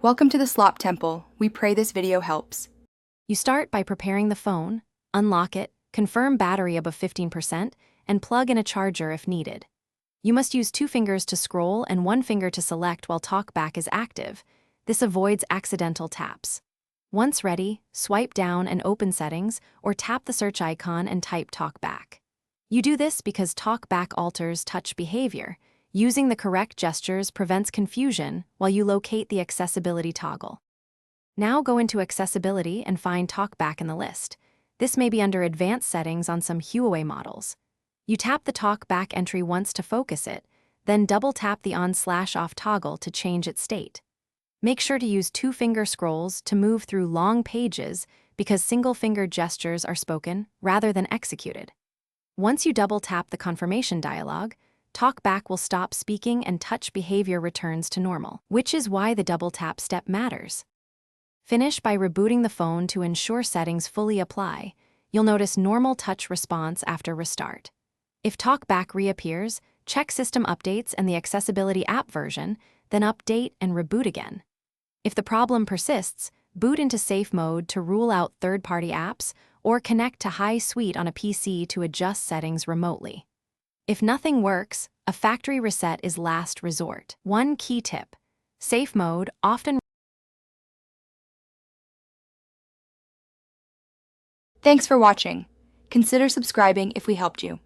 Welcome to the Slop Temple. We pray this video helps. You start by preparing the phone, unlock it, confirm battery above 15%, and plug in a charger if needed. You must use 2 fingers to scroll and 1 finger to select while Talkback is active. This avoids accidental taps. Once ready, swipe down and open Settings, or tap the search icon and type Talkback. You do this because Talkback alters touch behavior. Using the correct gestures prevents confusion while you locate the accessibility toggle. Now go into Accessibility and find Talkback in the list. This may be under Advanced Settings on some Huawei models. You tap the Talkback entry once to focus it, then double-tap the on/off toggle to change its state. Make sure to use 2-finger scrolls to move through long pages because single-finger gestures are spoken rather than executed. Once you double-tap the confirmation dialog, Talkback will stop speaking and touch behavior returns to normal, which is why the double-tap step matters. Finish by rebooting the phone to ensure settings fully apply. You'll notice normal touch response after restart. If Talkback reappears, check System Updates and the Accessibility app version, then update and reboot again. If the problem persists, boot into safe mode to rule out third-party apps or connect to High Suite on a PC to adjust settings remotely. If nothing works, a factory reset is last resort. One key tip: safe mode often. Thanks for watching. Consider subscribing if we helped you.